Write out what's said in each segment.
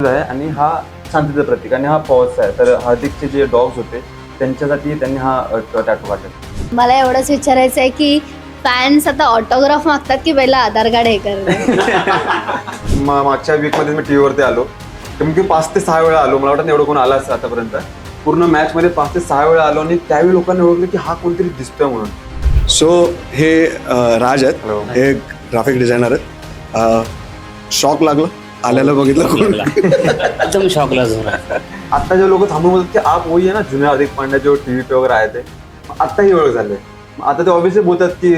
आहे आणि हा शांततेचं प्रतीक आणि हा पॉज आहे. तर हार्दिकचे जे डॉग्स होते त्यांच्यासाठी त्यांनी हा टॅटू काढला. मला एवढंच विचारायचं आहे की फॅन्स आता ऑटोग्राफ मागतात की पहिला आधार कार्ड हे करतात. मागच्या वीकमध्ये मी टीव्हीवरती आलो तर 5 ते 6 वेळा आलो. मला वाटतं एवढं कोण आला असं आतापर्यंत. पूर्ण मॅचमध्ये 5 ते 6 वेळा आलो आणि त्यावेळी लोकांनी ओळखलं की हा कोणतरी दिसतोय म्हणून. सो हे राज आहेत. Hello. हे ग्राफिक डिझायनर आहेत. शॉक लागलं आल्याला बघितलं कोण एकदम शॉकला जोरा. आता जे लोक थांबून बोलतात की आप वही आहे ना जुने हार्दिक पांड्या जो टीव्ही पे वगैरे आहे ते आता ही ओळख झाले. आता ते ऑब्विसली बोलतात की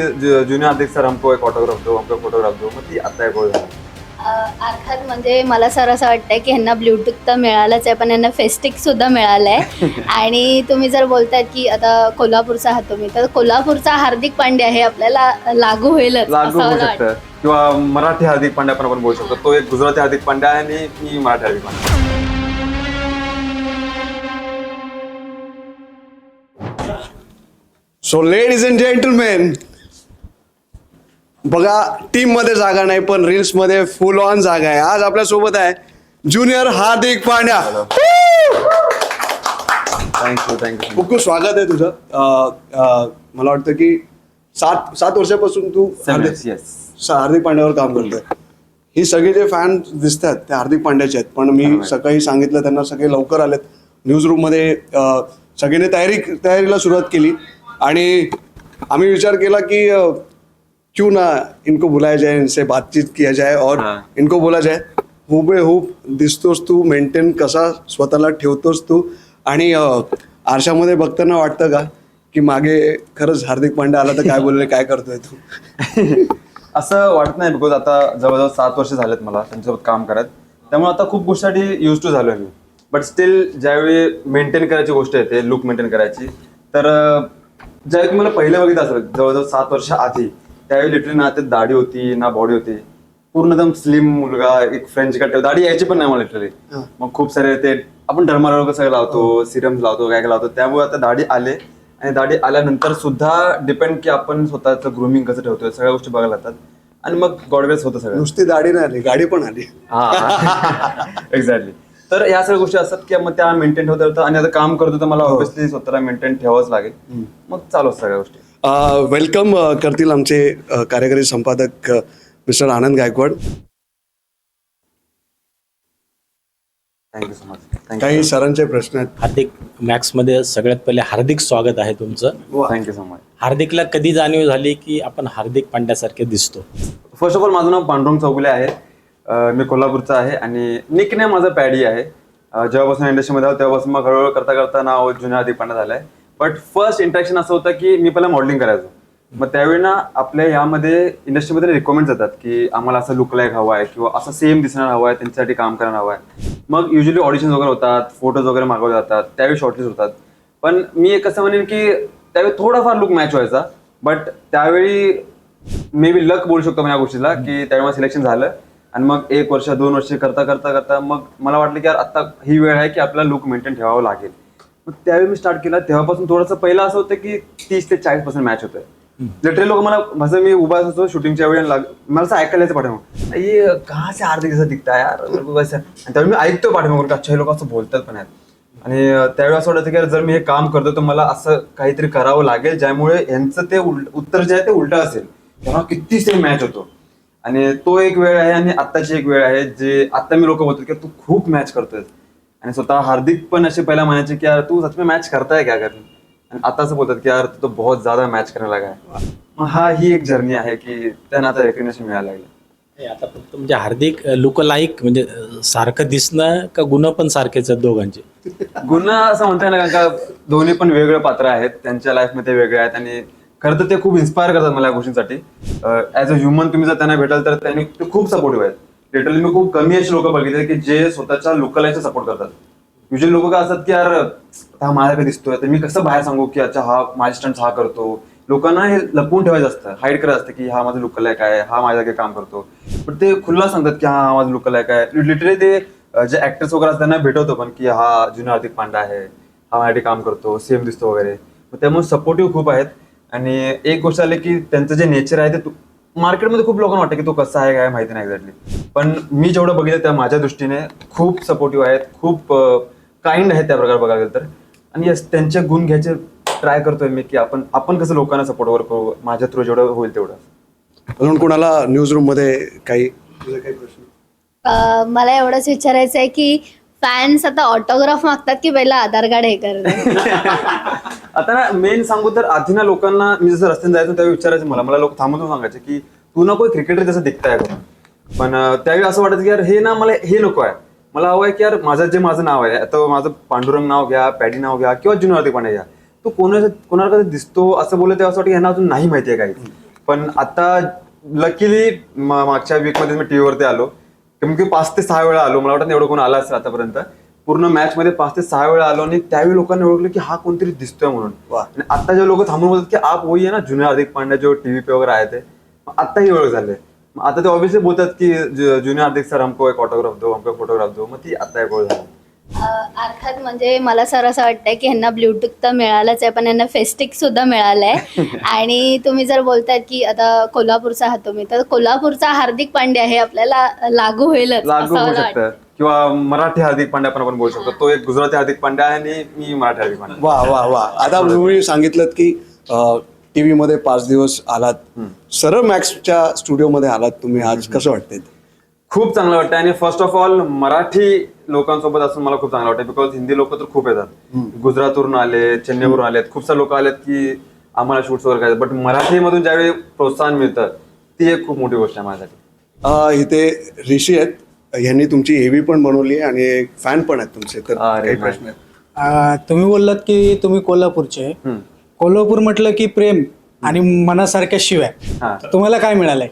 जुने हार्दिक सर हमको एक ऑटोग्राफ दो, हमको फोटोग्राफ दो. मग ती आता एक ओळख झाली. अर्थात म्हणजे मला सर असं वाटतंय की ह्यांना ब्ल्यूटूथ तर मिळालंच आहे, पण ह्यांना फेस्टिक सुद्धा मिळालंय. आणि तुम्ही जर बोलताय की आता कोल्हापूरचा आहात तुम्ही, तर कोल्हापूरचा हार्दिक पांड्या हे आपल्याला लागू होईलच लागू असं होऊ मला शकतं. वाटतं. किंवा मराठी हार्दिक पांड्या पण आपण बोलू शकतो. तो एक गुजराती हार्दिक पांड्या आहे आणि मी Marathi Hardik Pandya. So ladies and gentlemen, बघा टीम मध्ये जागा नाही पण रील्स मध्ये फुल ऑन जागा आहे. आज आपल्या सोबत आहे ज्युनियर हार्दिक पांड्या. थँक्यू. खूप खूप स्वागत आहे तुझं. मला वाटतं की 7 वर्षापासून तू हार्दिक पांड्यावर काम करतोय. ही सगळे जे फॅन दिसतात ते हार्दिक पांड्याचे आहेत. पण मी सकाळी सांगितलं त्यांना, सगळे लवकर आलेत. न्यूज रूम मध्ये सगळ्यांनी तयारीला सुरुवात केली आणि आम्ही विचार केला की क्यों ना इनको बुलाया जाए, इनसे बातचीत किया जाए और इनको बोला जाए हुबेहूब दिसतोस तू, मेंटेन कसा स्वतःला ठेवतोस तू. आणि आरशामध्ये बघताना वाटतं का की मागे खरंच हार्दिक पांड्या आला तर काय बोलले, काय करतोय तू? असं वाटत नाही, बिकॉज आता जवळजवळ 7 वर्ष झालेत मला त्यांच्यासोबत काम करत. त्यामुळे आता खूप गोष्टीसाठी यूज टू झालोय मी. बट स्टील ज्यावेळी मेंटेन करायची गोष्ट येते, लुक मेंटेन करायची, तर ज्यावेळी मला पहिलं बघितलं असेल जवळजवळ 7 वर्ष आधी, त्यावेळी लिटरली ना ते दाढी होती ना बॉडी होती. पूर्ण एकदम स्लिम मुलगा, एक फ्रेंच कट, दाढी यायची पण नाही मला लिटरली. मग खूप सारे ते आपण डर्मारोग सगळं लावतो, सिरम्स लावतो, काय लावतो. त्यामुळे आता दाढी आले आणि दाढी आल्यानंतर सुद्धा डिपेंड की आपण स्वतःचं ग्रूमिंग कसं ठेवतोय, सगळ्या गोष्टी बघायला लागतात. आणि मग गॉडग्रेस होतं सगळं. नुसती दाढी नाही आली, गाडी पण आली. हा एक्झॅक्टली. तर ह्या सगळ्या गोष्टी असतात की मग त्या मेंटेन ठेवता. आणि आता काम करतो तर मला ऑब्व्हियसली स्वतःला मेंटेन ठेवावंच लागेल. मग चालू असतात सगळ्या गोष्टी. वेलकम करतील आमचे कार्यकारी संपादक mister Anand Gaikwad. Thank you so much. काही सरांचे प्रश्न आहेत. हार्दिक मॅक्समध्ये सगळ्यात पहिले हार्दिक स्वागत आहे तुमचं. Thank you so much. हार्दिकला कधी जाणीव झाली की आपण हार्दिक पांड्यासारखे दिसतो? फर्स्ट ऑफ ऑल माझं नाव पांडुरंग चौगुले आहे. मी कोल्हापूरचा आहे आणि निकनेम माझं पॅडी आहे. जेव्हापासून इंडस्ट्रीमध्ये आलो तेव्हापासून मग हळूहळू करता करता नाव जुन्या हार्दिक पांड्या झालंय. बट फर्स्ट इंट्रॅक्शन असं होतं की मी पहिला मॉडेलिंग करायचो. मग त्यावेळी ना आपल्या यामध्ये इंडस्ट्रीमध्ये रिकमेंड जातात की आम्हाला असं लुक लाईक हवा आहे किंवा असं सेम दिसणार हवं आहे, त्यांच्यासाठी काम करायला हवं आहे. मग युजली ऑडिशन्स वगैरे होतात, फोटोज वगैरे मागवले जातात, त्यावेळी शॉर्टलिस्ट होतात. पण मी एक असं म्हणेन की त्यावेळी थोडाफार लुक मॅच व्हायचा. बट त्यावेळी मे बी लक बोलू शकतो या गोष्टीला की त्यावेळी मला सिलेक्शन झालं. आणि मग 1 वर्ष 2 वर्ष करता करता करता मग मला वाटलं की यार आता ही वेळ आहे की आपल्याला लुक मेंटेन ठेवावं लागेल. मग त्यावेळी मी स्टार्ट केला. तेव्हापासून थोडंसं पहिलं असं होतं की 30 ते 40% मॅच होतं. लिटरली लोक मला माझं मी उभा असतो शूटिंगच्या वेळी मला असं ऐकायला यायचं पाठीमागून, ये कहा से हार्दिक असं दिखता यार वैसे. आणि त्यावेळी मी ऐकतो पाठीमागून अच्छा हे लोक असं बोलतात पण आहेत. आणि त्यावेळी असं वाटायचं की जर मी हे काम करतो तर मला असं काहीतरी करावं लागेल ज्यामुळे यांचं ते उत्तर जे आहे ते उलटं असेल. तेव्हा किती सेम मॅच होतो. आणि तो एक वेळ आहे आणि आत्ताची एक वेळ आहे जे आता मी लोक बोलतात की तू खूप मॅच करतोय. आणि स्वतः हार्दिक पण असे पहिला म्हणायचे की यार तू सच में मॅच करताय क्या कर. आणि आता असं बोलतात की यार तू तो बहुत ज्यादा मॅच करायला लागलाय. मग ही एक जर्नी आहे की त्यांना आता रेकग्नेशन मिळायला लागलं. आता फक्त म्हणजे हार्दिक लुक लाईक म्हणजे सारखं दिसणं का गुण पण सारखेच आहेत दोघांचे? गुण असं म्हणता येणार कारण का दोन्ही पण वेगवेगळे पात्र आहेत, त्यांच्या लाईफमध्ये वेगळे आहेत. आणि खरं तर ते खूप इन्स्पायर करतात मला या गोष्टींसाठी. ॲज अ ह्युमन तुम्ही जर त्यांना भेटाल तर त्यांनी ते खूप सपोर्टिव्ह आहेत. लिटरली मी खूप कमी असे लोक बघितले की जे स्वतःच्या लुकलाईकचा सपोर्ट करतात. युजली लोक काय असतात की यार हा माझ्याकडे दिसतोय तर मी कसं बाहेर सांगू की अच्छा हा माझ्या स्टंट्स हा करतो. लोकांना हे लपवून ठेवायचं असतं, हाईड करायचं असतं की हा माझं लुकलाईक आहे, हा माझ्याकडे काम करतो. पण ते खुल्ला सांगतात की हा माझं लुकलाईक आहे. लिटरली ते जे ऍक्टर्स वगैरे असतात त्यांना भेटवतो पण की हा जुना हार्दिक पांड्या आहे, हा माझ्यासाठी काम करतो, सेम दिसतो वगैरे. त्यामुळे सपोर्टिव्ह खूप आहेत. आणि एक गोष्ट आली की त्यांचं जे नेचर आहे ते मार्केटमध्ये खूप लोकांना वाटतं की तो कसा आहे काय माहिती नाही एक्झॅक्टली, पण मी जेवढं बघितलं त्या माझ्या दृष्टीने खूप सपोर्टिव्ह आहेत, खूप काइंड आहेत त्या प्रकारे बघायला गेलं तर. आणि यस, त्यांचे गुण घ्यायचे ट्राय करतोय मी की आपण कसं लोकांना सपोर्ट वगैरे करू माझ्या थ्रू जेवढं होईल तेवढं. अजून कोणाला न्यूज रूम मध्ये काही प्रश्न? मला एवढंच विचारायचं आहे की फॅन्स आता ऑटोग्राफ मागतात की पहिला आधार कार्ड हे करतात? आता ना मेन सांगू तर आधी ना लोकांना मी जसं रस्त्याने जायचो त्यावेळी विचारायचं मला लोक थांबून सांगायचे की तू ना कोई क्रिकेटर जसं दिखताय का. पण त्यावेळी असं वाटायचं की यार हे ना मला हे नको आहे, मला हवं आहे की यार माझं नाव आहे, आता माझं पांडुरंग नाव घ्या, पॅडी नाव घ्या किंवा जुनियर हार्दिक पांड्या घ्या, तो कोणाला कधी दिसतो असं बोललं तेव्हा असं वाटतं की ह्यांना अजून नाही माहिती आहे काही. पण आता लकीली मागच्या वीकमध्ये मी टीव्हीवरती आलो, कमी कमी 5 ते 6 वेळा आलो, मला वाटतं एवढं कोण आला असेल आतापर्यंत. पूर्ण मॅच मध्ये 5 ते 6 वेळा आलो आणि त्यावेळी लोकांनी ओळखलं की हा कोणतरी दिसतोय म्हणून. आणि आता जे लोक थांबून बोलतात की आप वही आहे ना जुनियर हार्दिक पांड्या जो टीव्ही पे वगैरे आहे ते, आता ही ओळख झाले. आता ते ऑब्विसली बोलतात की जुनियर हार्दिक सर हमको एक ऑटोग्राफ दो, हमको फोटोग्राफ दो, मग ती आता एक ओळख झाली. अर्थात म्हणजे मला सर असं वाटतंय की ह्यांना ब्ल्यूटूथ तर मिळालंच आहे, पण यांना फेस्टिक सुद्धा मिळालंय. आणि तुम्ही जर बोलतायत की आता कोल्हापूरचा आहात तुम्ही, तर कोल्हापूरचा हार्दिक पांड्या हे आपल्याला लागू होईलच लागू असं होऊ मला शकतं. वाटतं. किंवा मराठी हार्दिक पांड्या पण आपण बोलू शकतो. तो एक गुजराती हार्दिक पांड्या आहे आणि मी मराठी हार्दिक पांड्या. वा वा वा. आता तुम्ही सांगितलं की टीव्ही मध्ये 5 दिवस आलात, सरळ मॅक्सच्या स्टुडिओमध्ये आलात तुम्ही आज, कसं वाटतंय? खूप चांगलं वाटतं. आणि फर्स्ट ऑफ ऑल मराठी लोकांसोबत असून मला खूप चांगलं वाटतं, बिकॉज हिंदी लोक तर खूप येतात, गुजरातवरून आले, चेन्नईवरून आलेत, खूप सारे लोक आलेत की आम्हाला शूट्स वगैरे करायचं. बट मराठीमधून ज्यावेळी प्रोत्साहन मिळतं ती एक खूप मोठी गोष्ट आहे माझ्यासाठी. इथे ऋषी आहेत, यांनी तुमची एव्ही पण बनवली आहे आणि फॅन पण आहेत तुमचे, तर अरे काही नाही. प्रश्न आहेत? तुम्ही बोललात की तुम्ही कोल्हापूरचे. कोल्हापूर म्हटलं की प्रेम आणि मनासारख्या शिव्या. हा. तुम्हाला काय मिळालंय?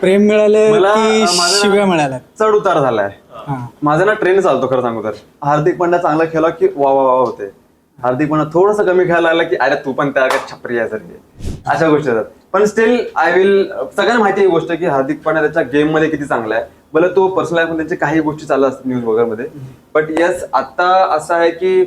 प्रेम मिळालंय मला की माझं शिव्या मिळाल्या? चढ उतार झालाय. हा. माझा ना ट्रेंड चालतो खरं सांगू तर. हार्दिक पांड्या चांगला खेळला की वा वा वा होते, हार्दिक पांड्या थोडंसं कमी खेळायला लागला की अरे तू पण त्या छपरी आहे सारखी, अशा गोष्टी येतात. पण स्टील आय विल, सगळ्यांना माहिती आहे ही गोष्ट की हार्दिक पांड्या त्याच्या गेम मध्ये किती चांगला आहे. भले तो पर्सनल लाईफ मध्ये त्यांची काही गोष्टी चालू असतात न्यूज वगैरे मध्ये, बट येस आता असं आहे की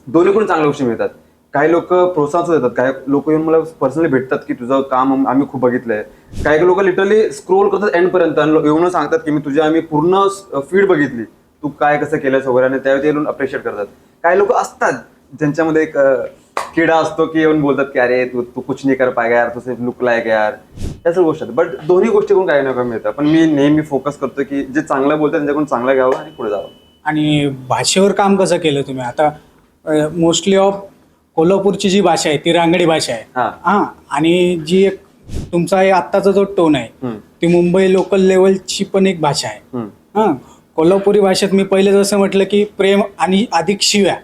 दोन्हीकडून चांगल्या गोष्टी मिळतात. काही लोक प्रोत्साहन सुद्धा देतात, काही लोक येऊन मला पर्सनली भेटतात की तुझं काम आम्ही खूप बघितलंय. काही लोक लिटरली स्क्रोल करतात एंड पर्यंत आणि येऊन सांगतात की मी तुझी आम्ही पूर्ण फीड बघितली, तू काय कसं केलंस वगैरे, आणि त्यावेळी येऊन अप्रिशिएट करतात. काही लोक असतात ज्यांच्यामध्ये एक किडा असतो की येऊन बोलतात की अरे तू कुछ नाही कर पाएगा यार, तुझे लुक लायक यार, त्या सर्व गोष्टी. बट दोन्ही गोष्टीकडून काही ना काही मिळतं. पण मी नेहमी फोकस करतो की जे चांगलं बोलतात त्यांच्याकडून चांगलं घ्यावं आणि पुढे जावं. आणि भाषेवर काम कसं केलं तुम्ही? आता मोस्टली ऑफ कोल्हापूरची जी भाषा आहे ती रांगडी भाषा आहे. हा. हा. आणि जी एक तुमचा आत्ताचा जो टोन आहे ती मुंबई लोकल लेवलची पण एक भाषा आहे. हा. कोल्हापुरी भाषेत मी पहिले जसं म्हटलं की प्रेम आणि अधिक शिव्या,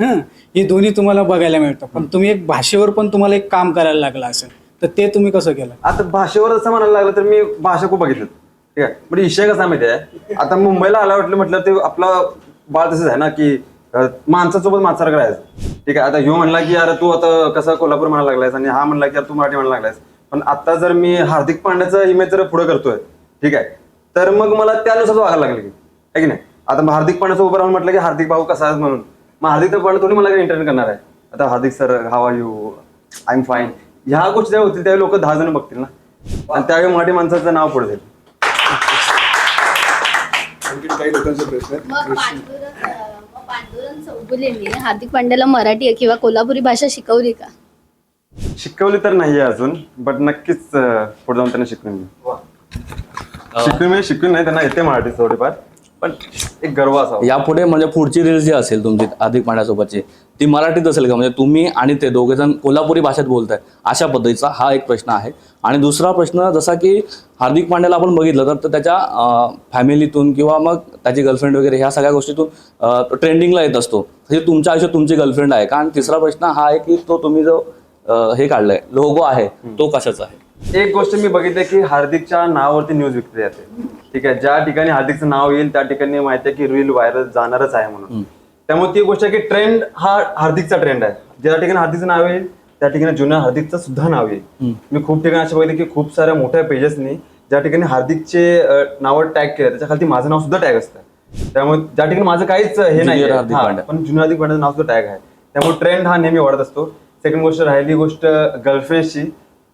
हे दोन्ही तुम्हाला बघायला मिळतं. पण तुम्ही एक भाषेवर पण तुम्हाला एक काम करायला लागलं असेल, तर ते तुम्ही कसं केलं? आता भाषेवर असं म्हणायला लागलं तर मी भाषा खूप बघितलं, ठीक आहे. पण विषय कसा माहिती आहे, आता मुंबईला आला म्हटलं ते आपला बाळ तसंच आहे ना की माणसासोबत माणसाला करायचं, ठीक आहे. आता ह्यो म्हणला की यार तू आता कसं कोल्हापूर म्हणायला लागलायस, आणि हा म्हणला की यार तू मराठी म्हणायला लागलायस. पण आता जर मी हार्दिक पांड्याचा इमेज जर पुढे करतोय, ठीक आहे, तर मग मला त्यानुसार वागायला लागलं की नाही. आता हार्दिक पांड्याचं उभं राहून म्हटलं की हार्दिक भाऊ कसा आहे म्हणून, मग हार्दिक पांड्या थोडी मला काही इंटरव्ह्यू करणार आहे. आता Hardik sir how are you, I am fine, ह्या गोष्टी जेव्हा होतील त्यावेळी लोक 10 जण बघतील ना, आणि त्यावेळी मराठी माणसाचं नाव पुढे जाईल. आणखी काही लोकांचे प्रश्न आहेत? मग पांडुरंग चौगुलेंनी हार्दिक पांड्याला मराठी किंवा कोल्हापुरी भाषा शिकवली का? शिकवली तर नाहीये अजून, बट नक्कीच पुढे जाऊन त्यांना शिकून नाही, त्यांना येते मराठी थोडीफार, पण एक गर्व असावा. यापुढे म्हणजे पुढची रील जी असेल तुमची हार्दिक पांड्यासोबतची ती मराठीत असेल का? म्हणजे तुम्ही आणि ते दोघे जण कोल्हापुरी भाषेत बोलताय अशा पद्धतीचा हा एक प्रश्न आहे. आणि दुसरा प्रश्न, जसा की हार्दिक पांड्याला आपण बघितलं तर त्याच्या फॅमिलीतून किंवा मग त्याची गर्लफ्रेंड वगैरे ह्या सगळ्या गोष्टीतून ट्रेंडिंगला येत असतो. म्हणजे तुमच्या आयुष्यात तुमची गर्लफ्रेंड आहे का? आणि तिसरा प्रश्न हा आहे की तो तुम्ही जो हे काढलाय लोगो आहे तो कशाचा आहे? एक गोष्ट मी बघितली की हार्दिकच्या नावावरती न्यूज विकली जाते, ठीक आहे. ज्या ठिकाणी हार्दिकचं नाव येईल त्या ठिकाणी माहिती आहे की रील व्हायरल जाणारच आहे म्हणून. त्यामुळे ती गोष्ट आहे की ट्रेंड हा हार्दिकचा ट्रेंड आहे. ज्या ठिकाणी हार्दिकचं नाव येईल त्या ठिकाणी जुन्या हार्दिकचं सुद्धा नाव येईल. मी खूप ठिकाणी असे बघितले की खूप साऱ्या मोठ्या पेजेसनी ज्या ठिकाणी हार्दिकचे नावं टॅग केलं त्याच्या खाली माझं नाव सुद्धा टॅग असतं. त्यामुळे ज्या ठिकाणी माझं काहीच हे नाही, पण जुन्या हार्दिक पांड्याचं नाव सुद्धा टॅग आहे. त्यामुळे ट्रेंड हा नेहमी वाढत असतो. सेकंड गोष्ट राहिली गोष्ट गर्लफ्रेंडची,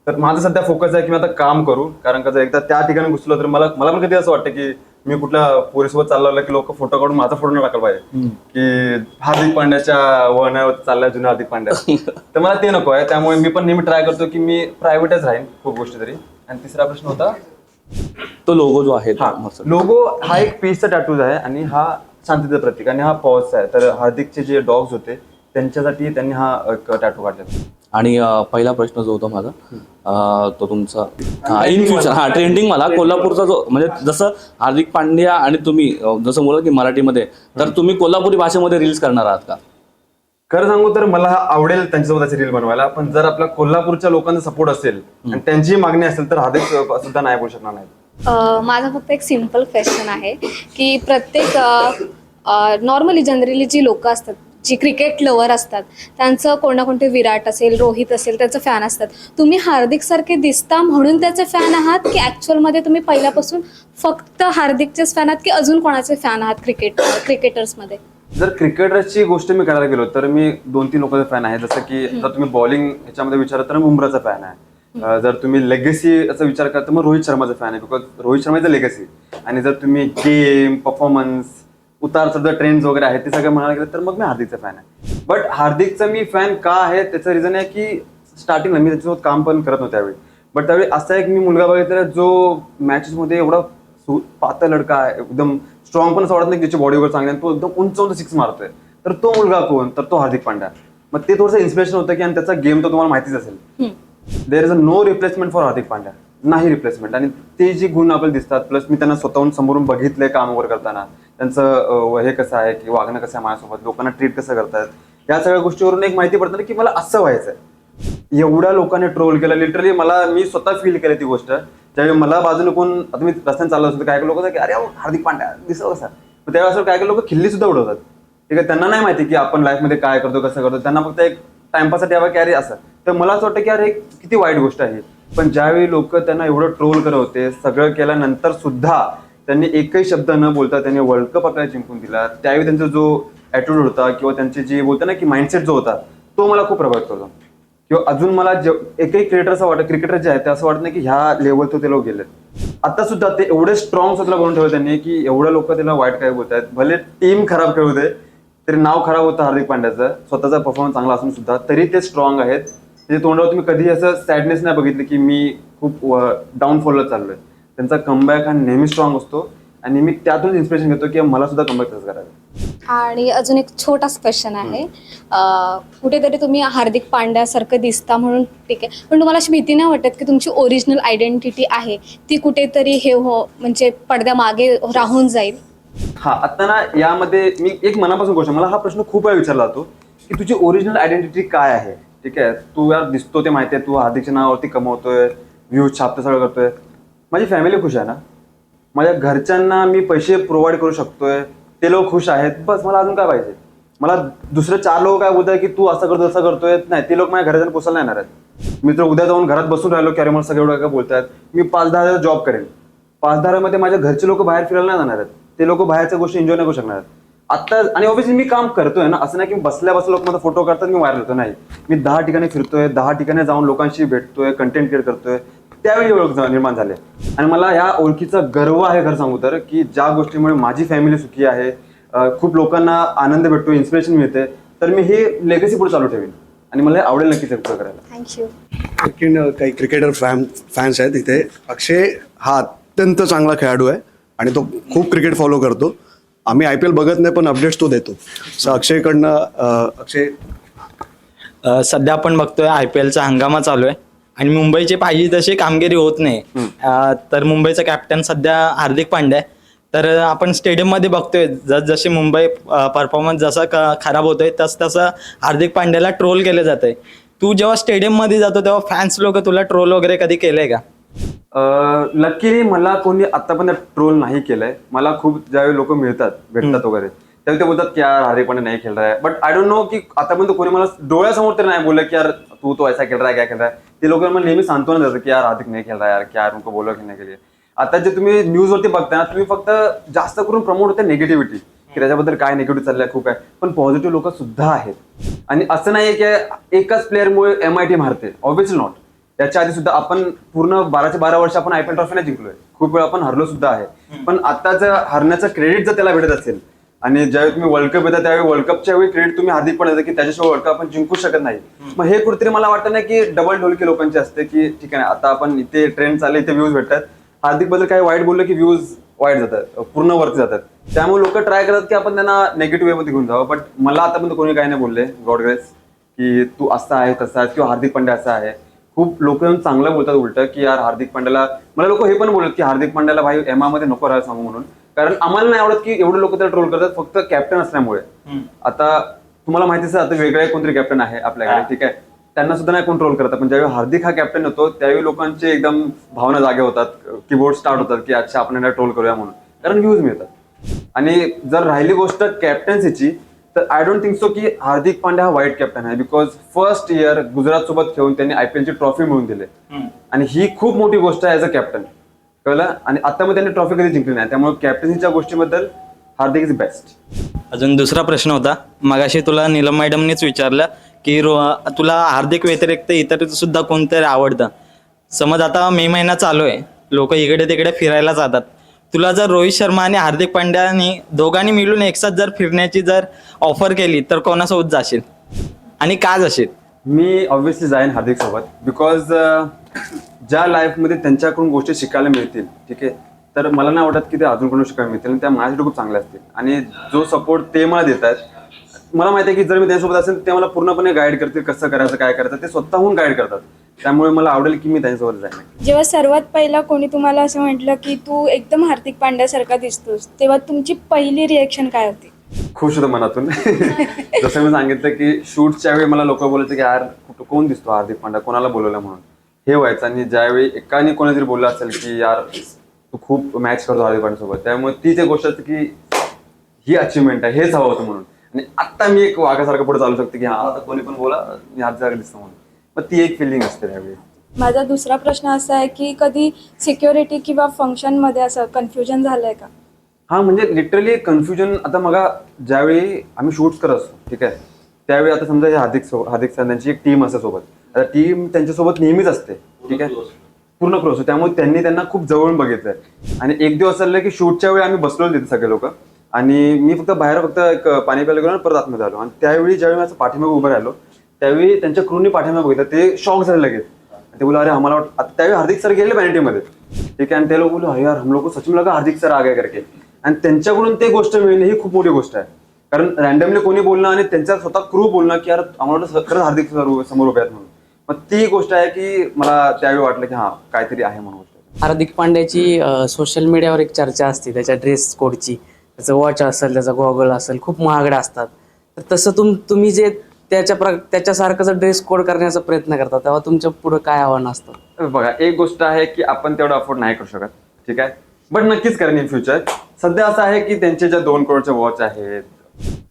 तर माझं सध्या फोकस आहे की मी आता काम करू, कारण का जर एकदा त्या ठिकाणी घुसलो तर मला पण कधी असं वाटतं की मी कुठल्या पोरीसोबत चाललो की लोक फोटो काढून माझा फोटो टाकायला पाहिजे की हार्दिक पांड्याच्या वळणावर चाललाय जुना हार्दिक पांड्या. तर मला ते नको आहे, त्यामुळे मी पण नेहमी ट्राय करतो की मी प्रायव्हेटच राहीन खूप गोष्टी तरी. आणि तिसरा प्रश्न होता तो लोगो जो आहे हा, लोगो हा एक पीसचा टॅटूज आहे आणि हा शांततेचं प्रतीक आणि हा पॉजचा आहे. तर हार्दिकचे जे डॉग्स होते त्यांच्यासाठी त्यांनी हा एक टॅटू काढला. आणि पहिला प्रश्न जो होता माझा तो तुमचा इन फ्युचर ट्रेंडिंग मला कोल्हापूरचा जो म्हणजे जसं हार्दिक पांड्या आणि तुम्ही जसं बोला की मराठीमध्ये, तर तुम्ही कोल्हापुरी भाषेमध्ये रील्स करणार आहात का? खरं सांगू तर मला आवडेल त्यांच्यासोबत रील बनवायला, पण जर आपल्या कोल्हापूरच्या लोकांचा सपोर्ट असेल आणि त्यांची मागणी असेल तर हार्दिक सुद्धा नाही बोलू शकणार नाही. माझा फक्त एक सिम्पल क्वेश्चन आहे की प्रत्येक नॉर्मली जनरली जी लोक असतात, जी क्रिकेट लवर असतात, त्यांचं कोण ना कोणते विराट असेल, रोहित असेल, त्याचं फॅन असतात. तुम्ही हार्दिक सारखे दिसता म्हणून त्याचे फॅन आहात की ॲक्च्युअलमध्ये तुम्ही पहिल्यापासून फक्त हार्दिकचेच फॅन आहात की अजून कोणाचे फॅन आहात क्रिकेटर्समध्ये? जर क्रिकेटर्सची गोष्ट मी करायला गेलो तर मी 2-3 लोकांचा फॅन आहे. जसं की जर तुम्ही बॉलिंग ह्याच्यामध्ये विचारत तर बुमराचा फॅन आहे. जर तुम्ही लेगसी असा विचार करता तर मग रोहित शर्माचा फॅन आहे, बिकॉज रोहित शर्माचं लेगसी. आणि जर तुम्ही गेम परफॉर्मन्स उतार सध्या ट्रेंड्स वगैरे आहेत ते सगळं म्हणायला गेलं तर मग मी हार्दिकचा फॅन आहे. बट हार्दिकचा मी फॅन का आहे त्याचं रिझन आहे की स्टार्टिंगला मी त्याच्यासोबत काम पण करत नव्हतं त्यावेळी. बट त्यावेळी असा एक मी मुलगा बघितला जो मॅचेसमध्ये एवढा पातळ लडका आहे, एकदम स्ट्रॉंग पण असं वाटत नाही, त्याची बॉडी वगैरे चांगली आहे, तो एकदम उंच सिक्स मारतोय. तर तो मुलगा कोण? तर तो हार्दिक पांड्या. मग ते थोडंसं इन्स्पिरेशन होतं की आणि त्याचा गेम तर तुम्हाला माहितीच असेल. There is a no replacement for Hardik Pandya, नाही रिप्लेसमेंट. आणि ते जी गुण आपल्याला दिसतात, प्लस मी त्यांना स्वतःहून समोरून बघितलंय काम वगैरे करताना, त्यांचं हे कसं आहे की वागणं कसं आहे माझ्यासोबत, लोकांना ट्रीट कसं करतात, या सगळ्या गोष्टीवरून एक माहिती पडतं की मला असं व्हायचंय. एवढ्या लोकांनी ट्रोल केलं लिटरली, मी स्वतः फील केली ती गोष्ट. ज्यावेळी मला बाजूला कोण, आता मी रस्त्याने चाललो असतो काय लोक की अरे हार्दिक पांड्या दिसत कसा, त्यावेळेस असं काय लोक खिल्ली सुद्धा उडवतात. ठीक आहे, त्यांना नाही माहिती की आपण लाईफमध्ये काय करतो कसं करतो, त्यांना फक्त एक टाइमपाससाठी हवा की अरे असं. तर मला असं वाटतं की अरे किती वाईट गोष्ट आहे. पण ज्यावेळी लोक त्यांना एवढं ट्रोल करत होते, सगळं केल्यानंतर सुद्धा त्यांनी एकही शब्द न बोलता त्यांनी वर्ल्ड कप आपल्याला जिंकून दिला. त्यावेळी त्यांचा जो ॲटिट्यूड होता किंवा त्यांची जी बोलता ना की माइंडसेट जो होता तो मला खूप प्रभावित करतो. किंवा अजून मला एकही क्रिकेटर असं वाटतं, क्रिकेटर जे आहे ते असं वाटत नाही की ह्या लेवलचं ते लोक गेले. आता सुद्धा ते एवढे स्ट्रॉंग स्वतःला बनवून ठेवले त्यांनी की एवढं लोक त्याला वाईट काय बोलतात. भले टीम खराब खेळू दे तरी नाव खराब होतं हार्दिक पांड्याचं, स्वतःचा परफॉर्मन्स चांगला असून सुद्धा तरी ते स्ट्रॉंग आहेत. त्याच्या तोंडावर तुम्ही कधी असं सॅडनेस नाही बघितलं की मी खूप डाऊनफॉलला चाललोय. त्यांचा कमबॅक हा नेहमी स्ट्रॉंग असतो आणि मी त्यातून इन्स्पिरेशन घेतो की मला सुद्धा कमबॅक तसंच करायचं. आणि अजून एक छोटासा क्वेश्चन आहे, कुठेतरी तुम्ही हार्दिक पांड्यासारखं दिसता म्हणून ठीक आहे, पण तुम्हाला अशी भीती नाही वाटत की तुमची ओरिजिनल आयडेंटिटी आहे ती कुठेतरी म्हणजे पडद्यामागे राहून जाईल? हा, आता ना यामध्ये मी एक मनापासून क्वेश्चन, मला हा प्रश्न खूप वेळा विचारला जातो की तुझी ओरिजिनल आयडेंटिटी काय आहे. ठीक आहे, तू यार दिसतो ते माहिती आहे, तू हार्दिकच्या नावावरती कमवतोय, व्ह्यूज छापतो, सगळं करतोय. माझी फॅमिली खुश आहे ना, माझ्या घरच्यांना मी पैसे प्रोव्हाइड करू शकतोय, ते लोक खुश आहेत, बस मला अजून काय पाहिजे. मला दुसरे 4 लोक काय बोलतात की तू असं करतो असं करतोय, नाही, ते लोक माझ्या घराच्या पोसायला येणार आहेत. मी तर उद्या जाऊन घरात बसून राहिलो की अरे मला सगळं एवढं काय बोलतात, मी 5-10 हजार जॉब करेन, 5-10 मध्ये माझ्या घरचे लोक बाहेर फिरायला नाही जाणार आहेत, ते लोक बाहेरच्या गोष्टी एन्जॉय नाही करू शकणार आहेत. आता आणि ऑब्व्हियसली मी काम करतोय ना, असं नाही की बसल्या लोक माझा फोटो काढतात मी व्हायरल होतो, नाही, मी 10 ठिकाणी फिरतोय, 10 ठिकाणी जाऊन लोकांशी भेटतोय, कंटेंट क्रिएट करतोय, त्यावेळी ओळख निर्माण झाले. आणि मला ह्या ओळखीचा गर्व आहे खरं सांगू तर, की ज्या गोष्टीमुळे माझी फॅमिली सुखी आहे, खूप लोकांना आनंद भेटतो, इन्स्पिरेशन मिळते, तर मी हे लेगसी पुढे चालू ठेवेन आणि मला आवडेल नक्कीच करायला. थँक्यू. आणखीन काही क्रिकेटर फॅन्स आहेत इथे. अक्षय हा अत्यंत चांगला खेळाडू आहे आणि तो खूप क्रिकेट फॉलो करतो. आम्ही IPL बघत नाही पण अपडेट्स तो देतो. सो अक्षयकडनं अक्षय, सध्या आपण बघतोय IPLचा हंगामा चालू आहे आणि मुंबईची पाहिजे तशी कामगिरी होत नाही. तर मुंबईचा कॅप्टन सध्या हार्दिक पांड्या आहे. तर आपण स्टेडियममध्ये बघतोय जशी मुंबई परफॉर्मन्स जसा खराब होतोय तसं हार्दिक पांड्याला ट्रोल केलं जात आहे. तू जेव्हा स्टेडियममध्ये जातो तेव्हा फॅन्स लोक तुला ट्रोल वगैरे कधी केलंय का? लकीली मला कोणी आतापर्यंत ट्रोल नाही केलंय. मला खूप ज्यावेळी लोक मिळतात, भेटतात वगैरे, त्यावेळी ते बोलतात की यार हार्दिक पांड्या नाही खेळ रहा है. बट आय डोंट नो की आतापर्यंत कोणी मला डोळ्यासमोर तरी नाही बोललं की यार तू तो ऐसा खेळ रहा है, क्या खेळ रहा है. ते लोक मला नेहमी सांत्वना देतात की यार हार्दिक नाही खेळ रहा है, यार क्या उनको बोलो खेळने के लिए. आता जे तुम्ही न्यूजवरती बघताय ना, तुम्ही फक्त जास्त करून प्रमोट होते निगेटिव्हिटी, की त्याच्याबद्दल काय निगेटिव्ह चाललंय खूप आहे, पण पॉझिटिव्ह लोक सुद्धा आहेत. आणि असं नाही की एकाच प्लेअरमुळे MIT मारते, ऑब्व्हियसली नॉट. याच्या आधी सुद्धा आपण पूर्ण 12 वर्ष आपण IPL ट्रॉफी नाही जिंकलोय, खूप वेळा आपण हरलो सुद्धा आहे. पण आताचं हरण्याचं क्रेडिट जर त्याला भेटत असेल आणि ज्यावेळी तुम्ही वर्ल्ड कप येतात त्यावेळी वर्ल्ड कपच्या वेळी क्रेडिट तुम्ही हार्दिक पांड्याचं की त्याच्याशिवाय वर्ल्ड कप आपण जिंकू शकत नाही. मग हे कुठेतरी मला वाटतं ना की डबल ढोलकी लोकांची असते की ठीक आहे आता आपण इथे ट्रेंड चालले, इथे व्ह्यूज भेटतात, हार्दिक बद्दल काही वाईट बोललं की व्ह्यूज वाईट जातात, पूर्ण वरती जातात. त्यामुळे लोक ट्राय करतात की आपण त्यांना नेगेटिव्ह वे मध्ये घेऊन जावं. बट मला आतापर्यंत कोणी काही नाही बोलले, गॉड ग्रेस, की तू असा आहे तसा आहे किंवा हार्दिक पांड्या असा आहे. खूप लोक येऊन चांगलं बोलतात उलट की यार हार्दिक पांड्याला, मला लोक हे पण बोलतात की हार्दिक पांड्याला भाई एमा मध्ये नको राहायला सांगू म्हणून, कारण आम्हाला नाही आवडत की एवढे लोक त्याला ट्रोल करतात फक्त कॅप्टन असल्यामुळे. आता तुम्हाला माहितीच आहे, आता वेगळे कोणतरी कॅप्टन आहे आपल्याकडे, ठीक आहे, त्यांना सुद्धा नाही कोण ट्रोल करतात. पण ज्यावेळी हार्दिक हा कॅप्टन होतो त्यावेळी लोकांचे एकदम भावना जागे होतात, कीबोर्ड स्टार्ट होतात की अच्छा आपण यांना ट्रोल करूया म्हणून, कारण व्ह्यूज मिळतात. आणि जर राहिली गोष्ट कॅप्टन्सीची तर आय डोंट थिंक सो की हार्दिक पांड्या हा वाईट कॅप्टन आहे. बिकॉज फर्स्ट इयर गुजरात सोबत खेळून त्यांनी IPL ची ट्रॉफी मिळवून दिले आणि ही खूप मोठी गोष्ट आहे ॲज अ कॅप्टन, कळलं. आणि आता मग त्यांनी ट्रॉफी कधी जिंकली नाही, त्यामुळे कॅप्टन्सीच्या गोष्टीबद्दल हार्दिक इज बेस्ट. अजून दुसरा प्रश्न होता, मगाशी तुला नीलम मॅडमनेच विचारलं की तुला हार्दिक व्यतिरिक्त इतर सुद्धा कोणतरी आवडतं. समज आता मे महिना चालू आहे, लोक इकडे तिकडे फिरायला जातात, तुला जर रोहित शर्मा आणि हार्दिक पांड्यानी दोघांनी मिळून एकसाथ जर फिरण्याची जर ऑफर केली तर कोणासोबत जाशील आणि का जाशील? मी ऑब्व्हियसली जाईन हार्दिक सोबत, बिकॉज ज्या लाईफमध्ये त्यांच्याकडून गोष्टी शिकायला मिळतील, ठीक आहे, तर मला नाही वाटत की ते अजून कोणी शिकायला मिळतील आणि त्या माझ्यासाठी खूप चांगल्या असतील. आणि जो सपोर्ट ते मला देतात, मला माहिती आहे की जर मी त्यांच्यासोबत असेल ते मला पूर्णपणे गाईड करतील, कसं करायचं काय करायचं ते स्वतःहून गाईड करतात. त्यामुळे मला आवडेल की मी त्यांच्यासोबत जाईन. जेव्हा सर्वात पहिला कोणी तुम्हाला असं म्हटलं की तू एकदम हार्दिक पांड्यासारखा दिसतोस, तेव्हा तुमची पहिली रिएक्शन काय होती? खुश होतं मनातून. जसं मी सांगितलं की शूटच्या वेळी मला लोक बोलायचे की यार कोण दिसतो हार्दिक पांड्या, कोणाला बोलवलं म्हणून हे व्हायचं. आणि ज्यावेळी एकाने कोणीतरी बोललं असेल की यार तू खूप मॅच करतो हार्दिक पांड्यासोबत, त्यामुळे ती जे गोष्ट असते की ही अचिव्हमेंट आहे, हेच हवं होतं म्हणून. आणि आत्ता मी एक वाघासारखं पुढे चालू शकतो की हा आता कोणी पण बोला मी हात जागा दिसतो म्हणून, मग ती एक फिलिंग असते त्यावेळी. माझा दुसरा प्रश्न असा आहे की कधी सिक्युरिटी किंवा फंक्शनमध्ये असं कन्फ्युजन झालंय का? हा, म्हणजे लिटरली कन्फ्युजन. आता मग ज्यावेळी आम्ही शूट्स करत असतो, ठीक आहे, त्यावेळी आता समजा हे हार्दिक सर त्यांची एक टीम असते सोबत, आता टीम त्यांच्यासोबत नेहमीच असते, ठीक आहे, पूर्ण क्लोज. त्यामुळे त्यांनी त्यांना खूप जवळून बघितलंय. आणि एक दिवस चाललंय की शूटच्या वेळी आम्ही बसलो तिथे सगळे लोक, आणि मी फक्त बाहेर फक्त एक पाणी प्यायला गेलो आणि परत आतमध्ये आलो. आणि त्यावेळी ज्यावेळी माझं पाठीमागे उभं राहिलो त्यावेळी त्यांच्या क्रूनी पाठीमागे बघितलं, ते शॉक झाले लगेच. ते बोला अरे आम्हाला आता त्यावेळी हार्दिक सर गेले पॅनिटीमध्ये, ठीक आहे, आणि ते लोक बोलू यार हम लोक सच में लगा हार्दिक सर आ गए करके. आणि त्यांच्याकडून ते गोष्ट मिळणे ही खूप मोठी गोष्ट आहे, कारण रॅन्डमली कोणी बोलणं आणि त्यांच्या स्वतः क्रू बोलणं की यार आम्हाला खरंच हार्दिक सर समोर उभे आहेत म्हणून. मग ती गोष्ट आहे की मला त्यावेळी वाटलं की हा काहीतरी आहे म्हणून. हार्दिक पांड्याची सोशल मीडियावर एक चर्चा असते त्याच्या ड्रेस कोडची, त्याचं वॉच असेल, त्याचा गॉगल असेल, खूप महागडे असतात. तर तसं तुम्ही जे त्याच्यासारखंच ड्रेस कोड करण्याचा प्रयत्न करता तेव्हा तुमच्या पुढे काय आव्हान असतं? बघा, एक गोष्ट आहे की आपण तेवढं अफोर्ड नाही करू शकत, ठीक आहे, बट नक्कीच करेन इन फ्युचर. सध्या असं आहे की त्यांचे ज्या 2 करोडचे वॉच आहेत,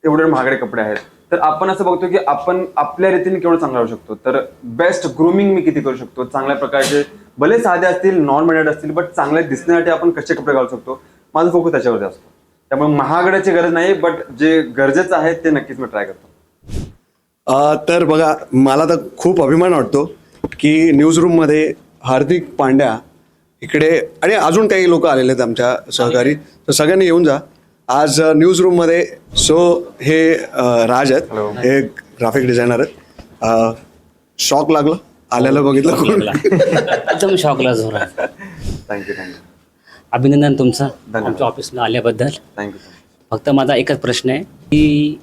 एवढे महागडे कपडे आहेत, तर आपण असं बघतो की आपण आपल्या रीतीने केवढं चांगलं राहू शकतो. तर बेस्ट ग्रूमिंग मी किती करू शकतो, चांगल्या प्रकारचे, भले साधे असतील, नॉन ब्रँडेड असतील, बट चांगले दिसण्यासाठी आपण कसे कपडे घालू शकतो, माझं फोकस त्याच्यावरती असतो. त्यामुळे महागड्याची गरज नाही, बट जे गरजेचं आहे ते नक्कीच मी ट्राय करतो. तर बघा, मला तर खूप अभिमान वाटतो की न्यूज रूममध्ये हार्दिक पांड्या इकडे आणि अजून काही लोक आलेले आहेत आमच्या सहकारी, तर सगळ्यांनी येऊन जा आज न्यूज रूममध्ये. सो हे राज आहेत, हे ग्राफिक डिझायनर आहेत. शॉक लागलं आल्याला बघितलं कोण? एकदम शॉकला जोरा. थँक्यू. अभिनंदन तुमचं धन्यवाद. आमच्या ऑफिसला आल्याबद्दल. थँक्यू. फक्त माझा एकच प्रश्न आहे की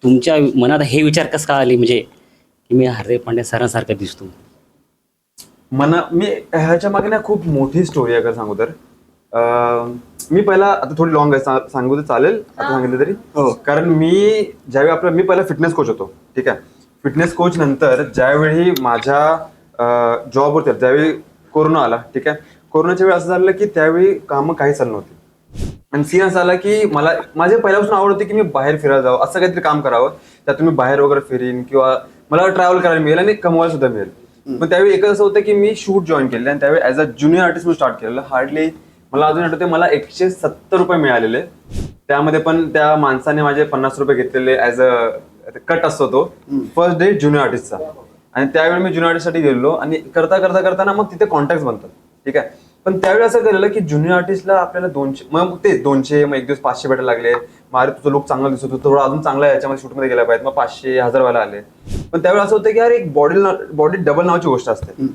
तुमच्या मनात हे विचार कसं का आले, म्हणजे की मी हार्दिक पांड्या सरांसारखा दिसतो? मी ह्याच्या मागे ना खूप मोठी स्टोरी आहे, सांगू तर. मी पहिला आता थोडी लॉंग आहे, सांगू तर चालेल आता सांगितलं तरी? हो. कारण मी ज्यावेळी मी पहिला फिटनेस कोच होतो, ठीक आहे, फिटनेस कोच नंतर ज्यावेळी माझ्या जॉबवरती ज्यावेळी कोरोना आला, ठीक आहे, कोरोनाच्या वेळी असं झालं की त्यावेळी कामं काही चालू नव्हती. आणि सीन असा आला की मला माझ्या पहिल्यापासून आवड होती की मी बाहेर फिरायला जावं, असं काहीतरी काम करावं, त्यातून मी बाहेर वगैरे फिरीन किंवा मला ट्रॅव्हल करायला मिळेल आणि कमवायला सुद्धा मिळेल. पण त्यावेळी एकच असं होतं की मी शूट जॉईन केले आणि त्यावेळी as a junior artist me start केलेलं. हार्डली मला अजून आठवते मला 170 रुपये मिळालेले, त्यामध्ये पण त्या माणसाने माझे 50 रुपये घेतलेले ॲज अ कट असतो तो फर्स्ट डे ज्युनियर आर्टिस्टचा. आणि त्यावेळी मी ज्युनियर आर्टिस्टसाठी गेलो आणि करताना मग तिथे कॉन्टॅक्ट बनतात, ठीक आहे. पण त्यावेळी असं केलेलं की ज्युनियर आर्टिस्टला आपल्याला 200, मग ते 200, मग एक दिवस 500 भेटायला लागले. अरे तुझं लुक चांगला दिसत होतं, थोडं अजून चांगला याच्यामध्ये शूटमध्ये गेला पाहिजे, मग 500, 1000 व्हायला आले. पण त्यावेळी असं होतं की यार एक बॉडी डबल नावाची गोष्ट असते.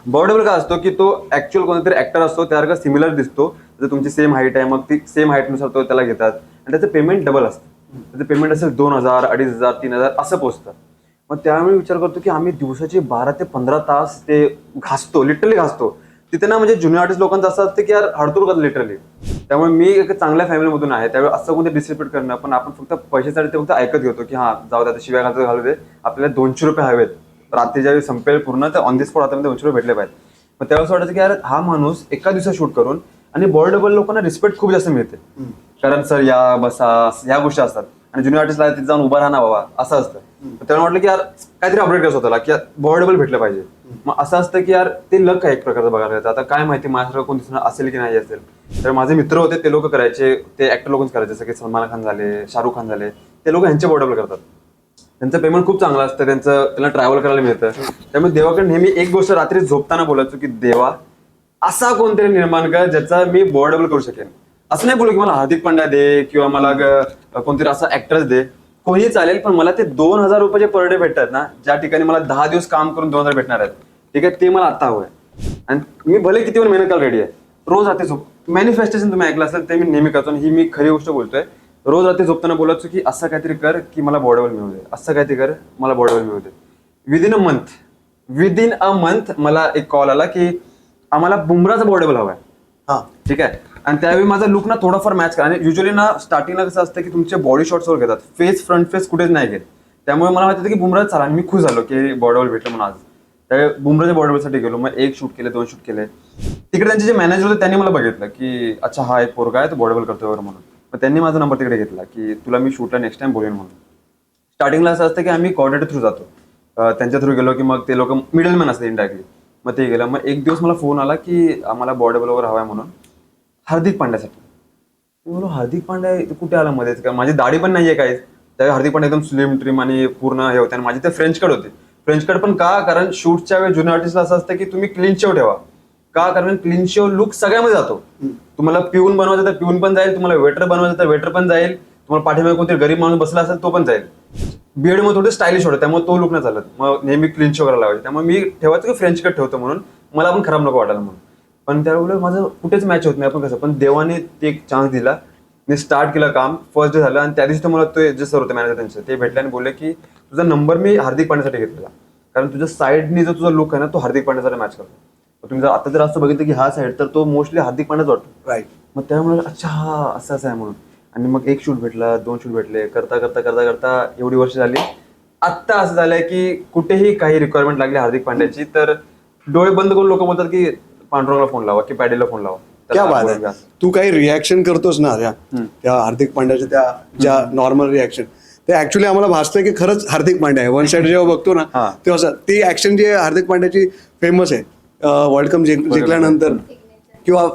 बॉडी डबल काय असतो की तो ऍक्च्युअल कोणतरी ऍक्टर असतो त्यासारखा सिमिलर दिसतो, जर तुमची सेम हाईट आहे मग ती सेम हाईटनुसार तो त्याला घेतात आणि त्याचं पेमेंट डबल असतं. त्याचं पेमेंट असेल 2000, 2500, 3000 असं पोचतं. मग त्यावेळी विचार करतो की आम्ही दिवसाचे 12 ते 15 तास ते घासतो, लिटरली घासतो तिथे ना. म्हणजे ज्युनियर आर्टिस्ट लोकांचं असं असतं की यार हडतूर करत लिटरली. त्यामुळे मी एक चांगल्या फॅमिलीमधून आहे, त्यावेळी असं कोणतं डिसिप्लिन करणं, पण आपण फक्त पैशासाठी ते फक्त ऐकत घेतो की हा जाऊ द्या शिव्या घालू दे, आपल्याला 200 रुपये हवेत, रात्री ज्यावेळी संपेल पूर्ण तर ऑन दी स्पॉट आता 200 रुपये भेटले पाहिजे. मग त्यावेळेस वाटायचं की यार हा माणूस एका दिवसात शूट करून, आणि बॉडी डबल लोकांना रिस्पेक्ट खूप जास्त मिळते, कारण सर या बसा ह्या गोष्टी असतात. आणि ज्युनियर आर्टिस्टला तिथे जाऊन उभा राहा ना बाबा असं असतं. त्याला वाटलं की यार काहीतरी अपडेट करत होता की बॉडी डबल भेटलं पाहिजे. मग असं असतं की यार ते लक आहे एक प्रकारचं बघायला येतं. आता काय माहिती माझ्यासारखं कोण दिसणार असेल की नाही असेल. तर माझे मित्र होते ते लोक करायचे, ते ऍक्टर लोकच करायचे, जसं की सलमान खान झाले, शाहरुख खान झाले, ते लोक ह्यांचे बॉडी डबल करतात. त्यांचं पेमेंट खूप चांगलं असतं, त्यांना ट्रॅव्हल करायला मिळतं. त्यामुळे देवाकडे नेहमी एक गोष्ट रात्री झोपताना बोलायचो की देवा असा कोणतरी निर्माण कर ज्याचा मी बॉडी डबल करू शकेन. असं नाही बोलू की मला हार्दिक पांड्या दे किंवा मला कोणतरी असा ऍक्टर्स दे, कोणी चालेल, पण मला ते 2000 रुपये पर डे भेटतात ना, ज्या ठिकाणी मला 10 दिवस काम करून 2000 भेटणार आहेत, ठीक आहे, ते मला आता हवं आहे. आणि मी भले किती पण मेहनत करायला रेडी आहे. रोज रात्री झोप मॅनिफेस्टेशन तुम्ही ऐकलं असेल ते मी नेहमी करतो, ही मी खरी गोष्ट बोलतोय. रोज रात्री झोपताना बोलायचो की असं काहीतरी कर की मला बॉडी डबल मिळू दे, असं काहीतरी कर मला बॉडी डबल मिळू दे. विदिन अ मंथ मला एक कॉल आला की आम्हाला बुमराचा बॉडी डबल हवाय. ठीक आहे. आणि त्यावेळी माझा लुक ना थोडाफार मॅच करा. आणि युजली ना स्टार्टिंगला कसं असतं की तुमचे बॉडी शॉट्सवर घेतात, फ्रंट फेस कुठेच नाही घेत. त्यामुळे मला माहिती होतं की बुमराच चाला, आणि मी खुश झालो की बॉडी डबल भेटलं म्हणून. आज त्यावेळी बुमराच्या बॉडी डबलसाठी गेलो, मग 1 शूट केले, 2 शूट केले. तिकडे त्यांचे जे मॅनेजर होते त्यांनी मला बघितलं की अच्छा हा एक पोरगा आहे तो बॉडी डबल करतोय म्हणून. मग त्यांनी माझा नंबर तिकडे घेतला की तुला मी शूटला नेक्स्ट टाइम बोलेन म्हणून. स्टार्टिंगला असं असतं की आम्ही कोऑर्डिनेटर थ्रू जातो, त्यांच्या थ्रू गेलो की मग ते लोक मिडलमॅन असतात इनडायरेक्टली. मग ते गेलं. मग एक दिवस मला फोन आला की आम्हाला बॉडी डबल वगैरे हवाय म्हणून हार्दिक पांड्यासाठी. मी बोलो हार्दिक पांड्या कुठे आला मध्येच का, माझी दाढी पण नाहीये काय. त्यावेळी हार्दिक पांड्या एकदम स्लिम ट्रिम आणि पूर्ण हे होते. आणि माझे ते फ्रेंच कट होते. फ्रेंच कट पण का, कारण शूटच्या वेळी ज्युनियर आर्टिस्टला असं असतं की तुम्ही क्लीन शेव ठेवा. का, कारण क्लीन शेव लुक सगळ्यामध्ये जातो. तुम्हाला पिऊन बनवायचं तर पिऊन पण जाईल, तुम्हाला वेटर बनवायचं तर वेटर पण जाईल, तुम्हाला पाठीमागे कोणतरी गरीब माणूस बसला असेल तो पण जाईल. बिअर्ड मध्ये थोडे स्टायलिश होतं त्यामुळे तो लुक नाही चालत. मग नेहमी क्लीन शेव करायला लावायचं. त्यामुळे मी ठेवायचं की फ्रेंच कट ठेवतो म्हणून मला पण खराब नको वाटायला म्हणून. पण त्यावेळेला माझं कुठेच मॅच होत नाही. आपण कसं, पण देवाने ते एक चान्स दिला. मी स्टार्ट केलं काम, फर्स्ट डे झालं. आणि त्या दिवशी मला ते जे सर होते मॅनेजर त्यांचे ते भेटले आणि बोलले की तुझा नंबर मी हार्दिक पांड्यासाठी घेतलेला, कारण तुझ्या साईडनी जो तुझा लुक आहे ना तो हार्दिक पांड्यासाठी मॅच करतो. तुम्ही जर आता जर असं बघितलं की हा साईड तर तो मोस्टली हार्दिक पांड्याच वाटतो. राईट. मग त्यामुळे अच्छा हा असं आहे म्हणून. आणि मग 1 शूट भेटला, 2 शूट भेटले, करता एवढी वर्ष झाली. आत्ता असं झालंय की कुठेही काही रिक्वायरमेंट लागली हार्दिक पांड्याची तर डोळे बंद करून लोक बोलतात की पांडुरंगला फोन लावा की पॅडीला फोन लावा. क्या बात आहे. तू काही रिॲक्शन करतोस ना त्या हार्दिक पांड्याच्या त्या ज्या नॉर्मल रिॲक्शन, ते ऍक्च्युली आम्हाला भासतंय की खरंच हार्दिक पांड्या आहे. वन साइड जेव्हा बघतो ना तेव्हा असं ती ऍक्शन जी आहे हार्दिक पांड्याची फेमस आहे. वर्ल्ड कप जिंकल्यानंतर किंवा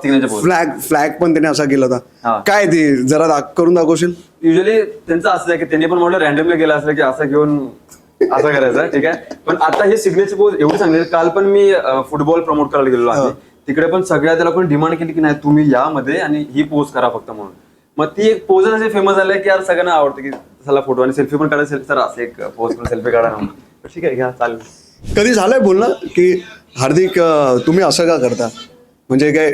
फ्लॅग पण त्याने असा केला होता. काय ती जरा करून दाखवशील? युजली त्यांचं असं आहे की त्यांनी पण म्हटलं रॅन्डमली गेलं असलं की असं घेऊन असं करायचं, ठीक आहे. पण आता हे सिग्नेचर पोज एवढी चांगली. काल पण मी फुटबॉल प्रमोट करायला गेलेलो आहे, तिकडे पण सगळ्या त्याला पण डिमांड केली की नाही तुम्ही यामध्ये आणि ही पोज करा फक्त म्हणून. मग ती एक पोज असे फेमस झाले की यार सगळ्यांना आवडतं की चला फोटो आणि सेल्फी पण काढायला. सर असं एक पोज पण सेल्फी काढा ना, ठीक आहे घ्या चालेल. कधी झालंय बोलणं की हार्दिक तुम्ही असं का करता, म्हणजे काय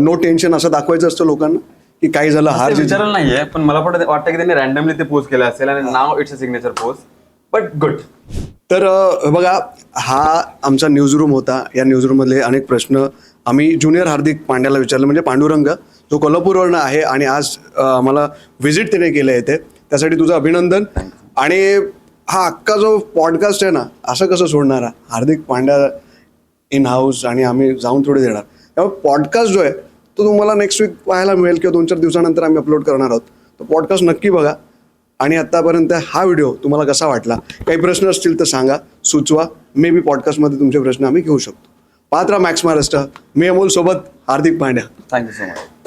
नो टेन्शन असं दाखवायचं असतं लोकांना की काही झालं हार विचारायला नाहीये, पण मला वाटतं की त्यांनी रॅन्डमली ते पोज केलं असेल आणि नाव it's a signature pose, but good. तर बघा हा आमचा न्यूज रूम होता. या न्यूज रूममधले अनेक प्रश्न आम्ही ज्युनियर हार्दिक पांड्याला विचारले, म्हणजे पांडुरंग जो कोल्हापूरवरनं आहे आणि आज मला व्हिजिट त्याने केलं येते, त्यासाठी तुझं अभिनंदन. आणि हा अख्खा जो पॉडकास्ट आहे ना असं कसं सोडणार हार्दिक पांड्या इन हाऊस आणि आम्ही जाऊन थोडे देणार. त्यामुळे पॉडकास्ट जो आहे तो तुम्हाला नेक्स्ट वीक पाहायला मिळेल किंवा 2-4 दिवसानंतर आम्ही अपलोड करणार आहोत. तो पॉडकास्ट नक्की बघा. आणि आत्तापर्यंत हा व्हिडिओ तुम्हाला कसा वाटला, काही प्रश्न असतील तर सांगा, सुचवा. मे बी पॉडकास्टमध्ये तुमचे प्रश्न आम्ही घेऊ शकतो. पाहत राहा मॅक्स महाराष्ट्र. मी अमोल सोबत Hardik Pandya. Thank you so much.